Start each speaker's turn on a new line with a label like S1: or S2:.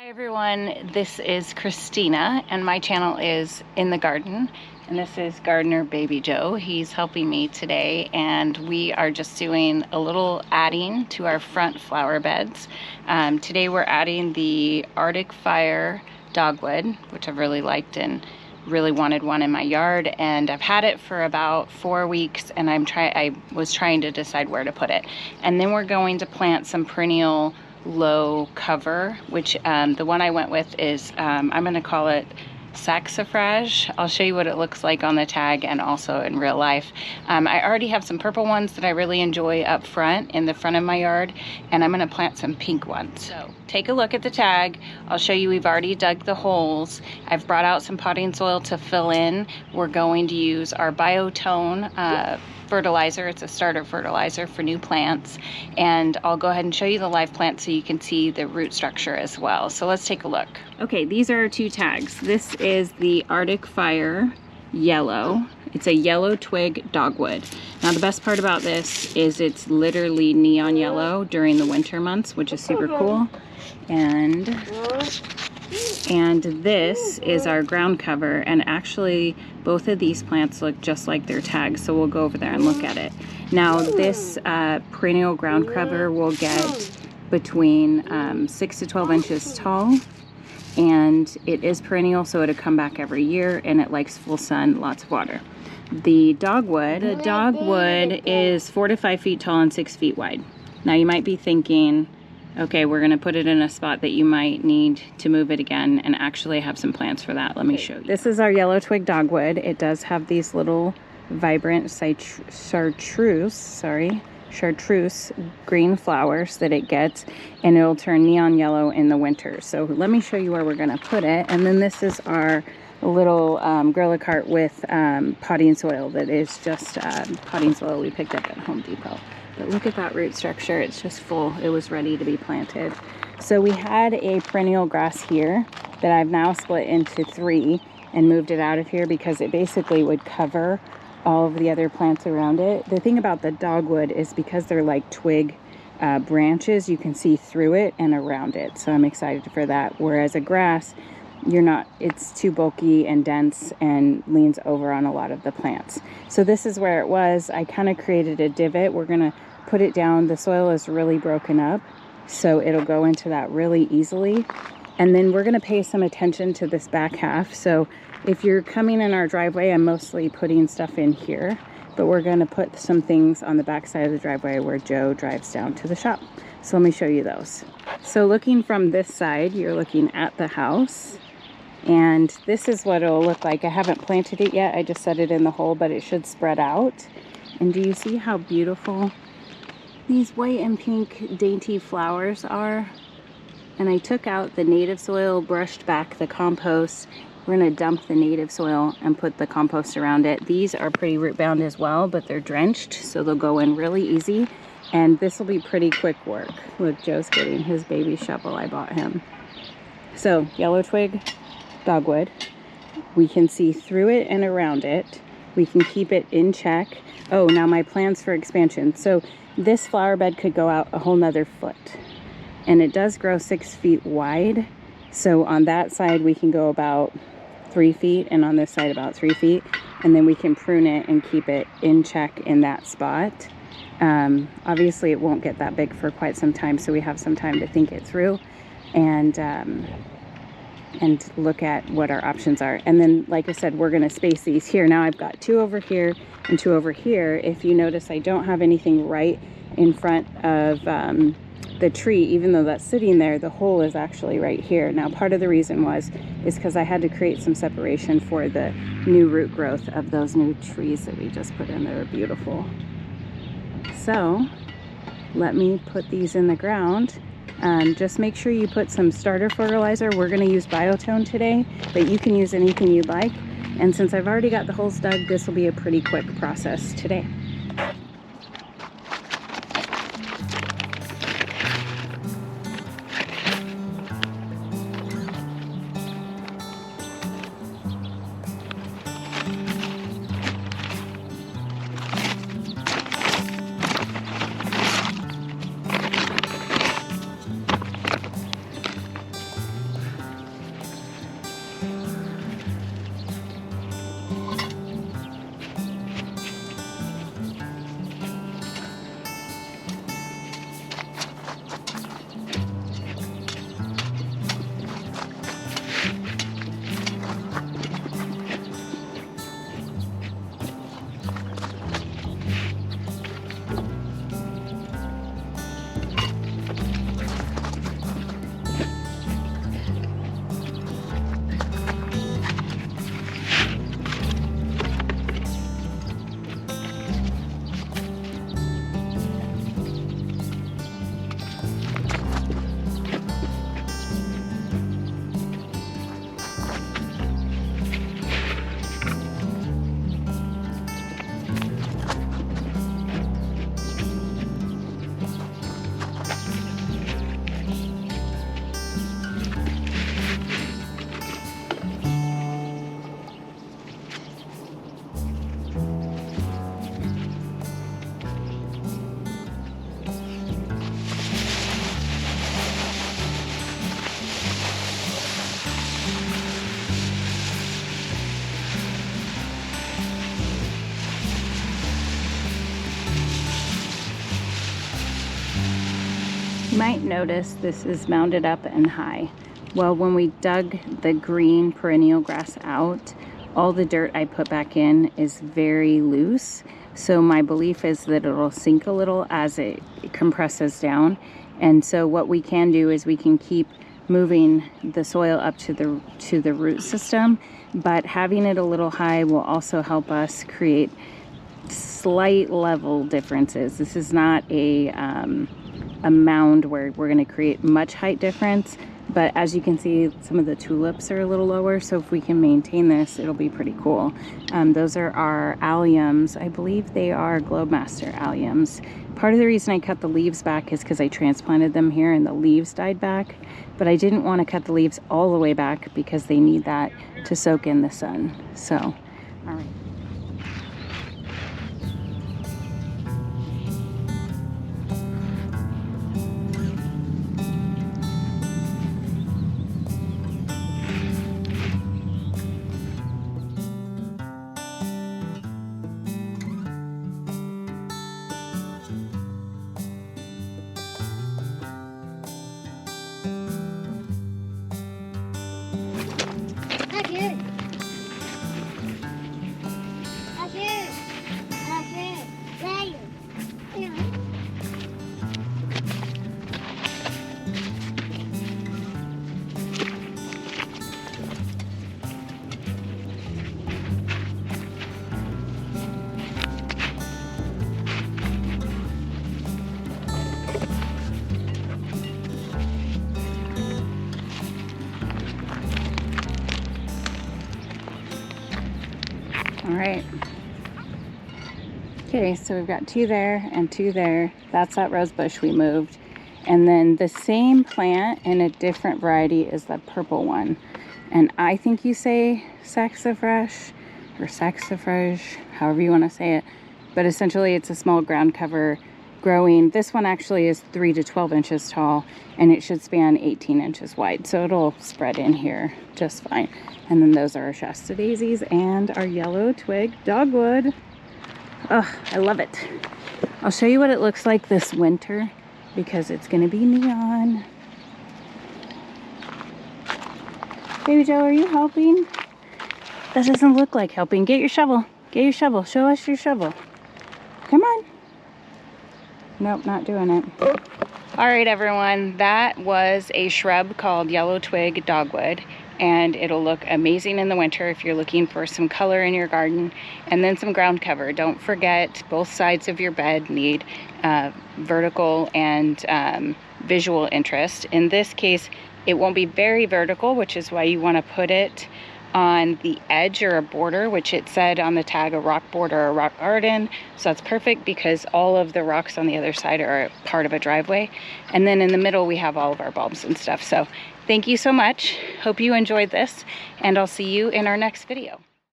S1: Hi everyone, this is Christina and my channel is In the Garden, and this is Gardener Baby Joe. He's helping me today and we are just doing a little adding to our front flower beds. Today we're adding the Arctic Fire Dogwood, which I've really liked and really wanted one in my yard, and I've had it for about 4 weeks and I was trying to decide where to put it. And then we're going to plant some perennial low cover, which the one I went with is I'm gonna call it Saxifrage. I'll show you what it looks like on the tag and also in real life. I already have some purple ones that I really enjoy up front in the front of my yard, and I'm gonna plant some pink ones. So take a look at the tag. I'll show you we've already dug the holes. I've brought out some potting soil to fill in. We're going to use our Biotone fertilizer. It's a starter fertilizer for new plants, and I'll go ahead and show you the live plant so you can see the root structure as well. So let's take a look. Okay, these are our two tags. This is the Arctic Fire Yellow. It's a yellow twig dogwood. Now the best part about this is it's literally neon yellow during the winter months, which is super cool. And this is our ground cover, and actually both of these plants look just like their tags, so we'll go over there and look at it. Now this perennial ground cover will get between 6 to 12 inches tall, and it is perennial, so it'll come back every year, and it likes full sun, lots of water. The dogwood is 4 to 5 feet tall and 6 feet wide. Now you might be thinking, okay, we're gonna put it in a spot that you might need to move it again, and actually have some plants for that. Let me show you. This is our yellow twig dogwood. It does have these little vibrant chartreuse green flowers that it gets, and it'll turn neon yellow in the winter. So let me show you where we're gonna put it. And then this is our little Gorilla cart with potting soil that is just potting soil we picked up at Home Depot. But look at that root structure, it's just full. It was ready to be planted. So we had a perennial grass here that I've now split into 3 and moved it out of here because it basically would cover all of the other plants around it. The thing about the dogwood is because they're like twig branches, you can see through it and around it. So I'm excited for that. Whereas a grass, it's too bulky and dense and leans over on a lot of the plants. So this is where it was. I kind of created a divot. We're gonna put it down. The soil is really broken up, so it'll go into that really easily. And then we're gonna pay some attention to this back half. So if you're coming in our driveway, I'm mostly putting stuff in here, but we're gonna put some things on the back side of the driveway where Joe drives down to the shop. So let me show you those. So looking from this side, you're looking at the house, and this is what it'll look like. I haven't planted it yet, I just set it in the hole, but it should spread out. And do you see how beautiful these white and pink dainty flowers are? And I took out the native soil, brushed back the compost. We're gonna dump the native soil and put the compost around it. These are pretty root bound as well, but they're drenched, so they'll go in really easy. And this will be pretty quick work. Look, Joe's getting his baby shovel I bought him. So yellow twig dogwood, we can see through it and around it. We can keep it in check. Oh, now my plans for expansion. So this flower bed could go out a whole nother foot, and it does grow 6 feet wide. So on that side we can go about 3 feet, and on this side about 3 feet, and then we can prune it and keep it in check in that spot. Obviously it won't get that big for quite some time, so we have some time to think it through and look at what our options are. And then, like I said, we're gonna space these here. Now I've got 2 over here and 2 over here. If you notice, I don't have anything right in front of the tree. Even though that's sitting there, the hole is actually right here. Now part of the reason is because I had to create some separation for the new root growth of those new trees that we just put in. They're beautiful. So let me put these in the ground. Just make sure you put some starter fertilizer. We're going to use Biotone today, but you can use anything you'd like. And since I've already got the holes dug, this will be a pretty quick process today. might notice this is mounded up and high. Well, when we dug the green perennial grass out, all the dirt I put back in is very loose. So my belief is that it'll sink a little as it compresses down. And so what we can do is we can keep moving the soil up to the root system, but having it a little high will also help us create slight level differences. This is not a mound where we're going to create much height difference, but as you can see, some of the tulips are a little lower, so if we can maintain this, it'll be pretty cool. Those are our alliums. I believe they are Globemaster alliums. Part of the reason I cut the leaves back is because I transplanted them here and the leaves died back, but I didn't want to cut the leaves all the way back because they need that to soak in the sun. So, all right. All right. Okay, so we've got 2 there and 2 there. That's that rose bush we moved. And then the same plant in a different variety is the purple one. And I think you say Saxifrage or Saxifrage, however you want to say it. But essentially it's a small ground cover growing. This one actually is 3 to 12 inches tall, and it should span 18 inches wide. So it'll spread in here just fine. And then those are our Shasta daisies and our yellow twig dogwood. Oh, I love it. I'll show you what it looks like this winter because it's gonna be neon. Baby Joe, are you helping? That doesn't look like helping. Get your shovel. Get your shovel. Show us your shovel. Come on. Nope, not doing it. All right, everyone. That was a shrub called yellow twig dogwood, and it'll look amazing in the winter if you're looking for some color in your garden, and then some ground cover. Don't forget, both sides of your bed need vertical and visual interest. In this case, it won't be very vertical, which is why you want to put it on the edge or a border, which it said on the tag a rock border or a rock garden. So that's perfect because all of the rocks on the other side are part of a driveway. And then in the middle we have all of our bulbs and stuff. So thank you so much. Hope you enjoyed this, and I'll see you in our next video.